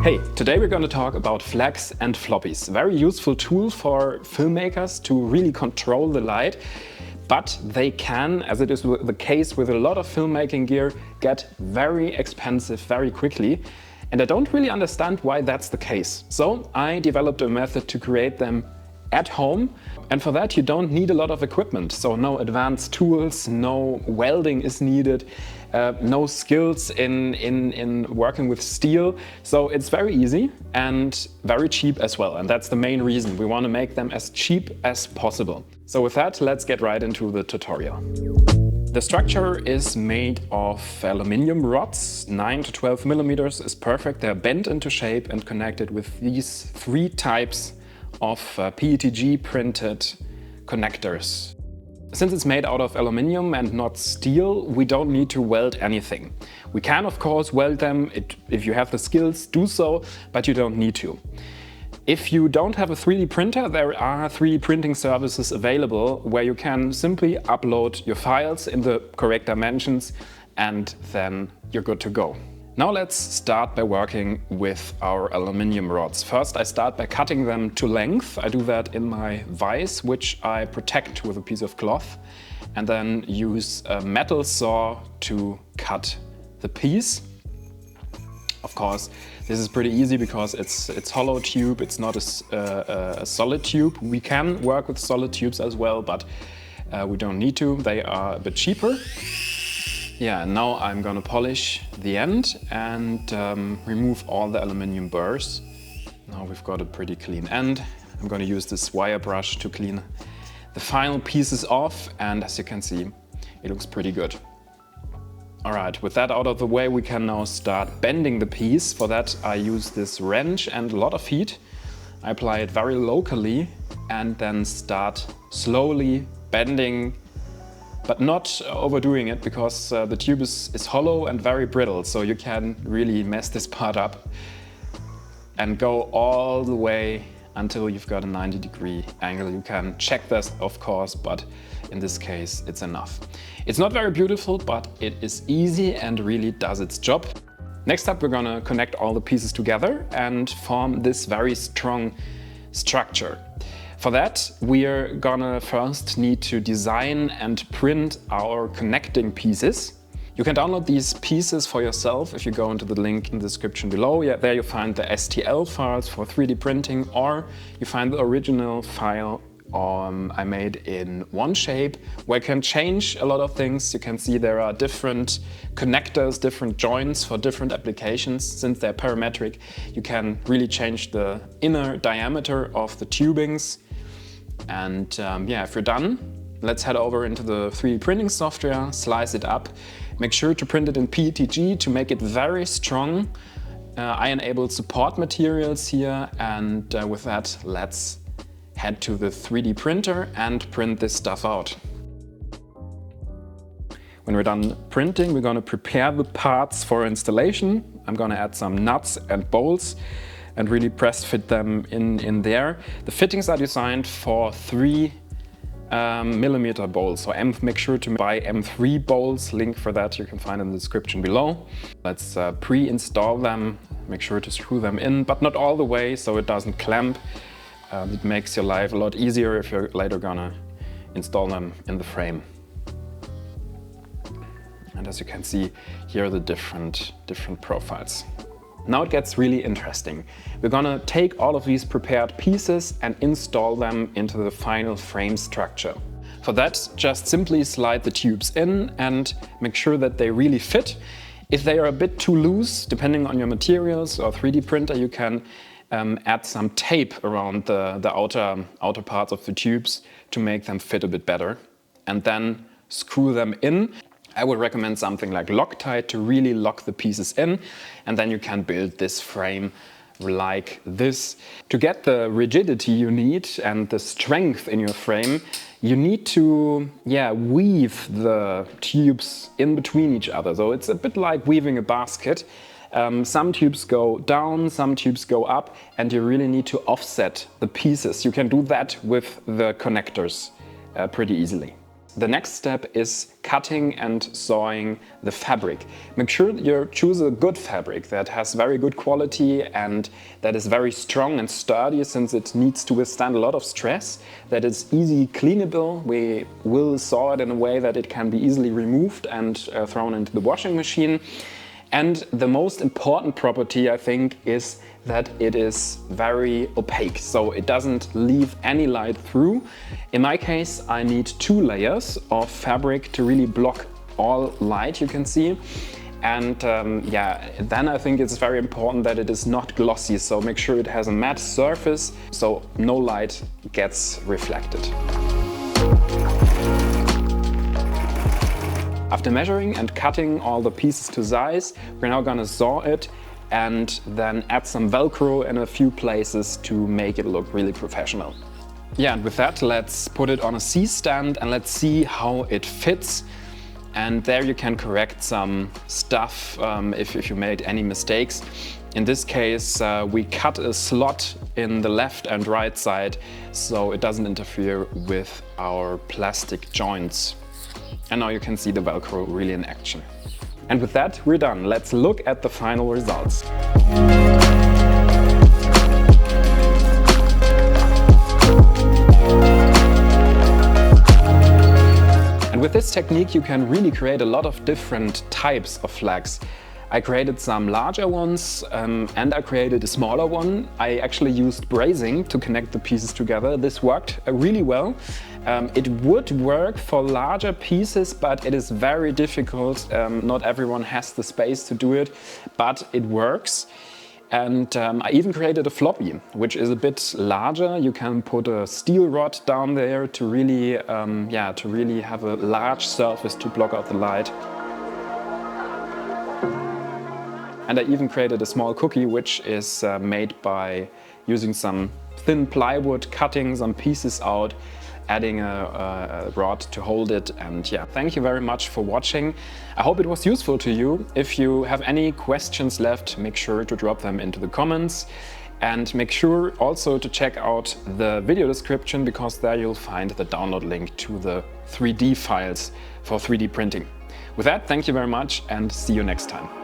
Hey, today we're going to talk about flags and floppies. Very useful tool for filmmakers to really control the light, but they can, as it is the case with a lot of filmmaking gear, get very expensive very quickly. And I don't really understand why that's the case. So I developed a method to create them at home. And for that you don't need a lot of equipment. So no advanced tools, no welding is needed, no skills in working with steel. So it's very easy and very cheap as well. And that's the main reason. We want to make them as cheap as possible. So with that, let's get right into the tutorial. The structure is made of aluminium rods. 9 to 12 millimeters is perfect. They're bent into shape and connected with these 3 types of PETG printed connectors. Since it's made out of aluminium and not steel, we don't need to weld anything. We can of course weld them, if you have the skills, do so, but you don't need to. If you don't have a 3D printer, there are 3D printing services available where you can simply upload your files in the correct dimensions and then you're good to go. Now let's start by working with our aluminium rods. First I start by cutting them to length. I do that in my vise, which I protect with a piece of cloth, and then use a metal saw to cut the piece. Of course, this is pretty easy because it's hollow tube, it's not a solid tube. We can work with solid tubes as well, but we don't need to. They are a bit cheaper. Yeah, and now I'm gonna polish the end and remove all the aluminium burrs. Now we've got a pretty clean end. I'm gonna use this wire brush to clean the final pieces off, and as you can see, it looks pretty good. Alright, with that out of the way, we can now start bending the piece. For that I use this wrench and a lot of heat. I apply it very locally and then start slowly bending, but not overdoing it, because the tube is hollow and very brittle, so you can really mess this part up. And go all the way until you've got a 90-degree angle. You can check this, of course, but in this case it's enough. It's not very beautiful, but it is easy and really does its job. Next up, we're gonna connect all the pieces together and form this very strong structure. For that, we're gonna first need to design and print our connecting pieces. You can download these pieces for yourself if you go into the link in the description below. Yeah, there you find the STL files for 3D printing, or you find the original file I made in OneShape, where you can change a lot of things. You can see there are different connectors, different joints for different applications. Since they're parametric, you can really change the inner diameter of the tubings. And yeah, if you're done, let's head over into the 3D printing software, slice it up. Make sure to print it in PETG to make it very strong. I enabled support materials here, and with that, let's head to the 3D printer and print this stuff out. When we're done printing, we're going to prepare the parts for installation. I'm going to add some nuts and bolts and really press fit them in there. The fittings are designed for 3 millimeter bolts, so make sure to buy M3 bolts. Link for that you can find in the description below. Let's pre-install them, make sure to screw them in, but not all the way so it doesn't clamp. It makes your life a lot easier if you're later gonna install them in the frame. And as you can see, here are the different profiles. Now it gets really interesting. We're gonna take all of these prepared pieces and install them into the final frame structure. For that, just simply slide the tubes in and make sure that they really fit. If they are a bit too loose, depending on your materials or 3D printer, you can add some tape around the outer parts of the tubes to make them fit a bit better, and then screw them in. I would recommend something like Loctite to really lock the pieces in, and then you can build this frame like this. To get the rigidity you need and the strength in your frame, you need to weave the tubes in between each other. So it's a bit like weaving a basket. Some tubes go down, some tubes go up, and you really need to offset the pieces. You can do that with the connectors pretty easily. The next step is cutting and sawing the fabric. Make sure you choose a good fabric that has very good quality and that is very strong and sturdy, since it needs to withstand a lot of stress, that is easy cleanable. We will saw it in a way that it can be easily removed and thrown into the washing machine. And the most important property, I think, is that it is very opaque, so it doesn't leave any light through. In my case, I need 2 layers of fabric to really block all light you can see. And then I think it's very important that it is not glossy, so make sure it has a matte surface so no light gets reflected. After measuring and cutting all the pieces to size, we're now gonna saw it and then add some Velcro in a few places to make it look really professional. Yeah, and with that, let's put it on a C-stand and let's see how it fits. And there you can correct some stuff if you made any mistakes. In this case, we cut a slot in the left and right side so it doesn't interfere with our plastic joints. And now you can see the Velcro really in action. And with that, we're done. Let's look at the final results. And with this technique, you can really create a lot of different types of flags. I created some larger ones and I created a smaller one. I actually used brazing to connect the pieces together. This worked really well. It would work for larger pieces, but it is very difficult. Not everyone has the space to do it, but it works. And I even created a floppy, which is a bit larger. You can put a steel rod down there to really, have a large surface to block out the light. And I even created a small cookie, which is made by using some thin plywood, cutting some pieces out, adding a rod to hold it. And yeah, thank you very much for watching. I hope it was useful to you. If you have any questions left, make sure to drop them into the comments. And make sure also to check out the video description, because there you'll find the download link to the 3D files for 3D printing. With that, thank you very much and see you next time.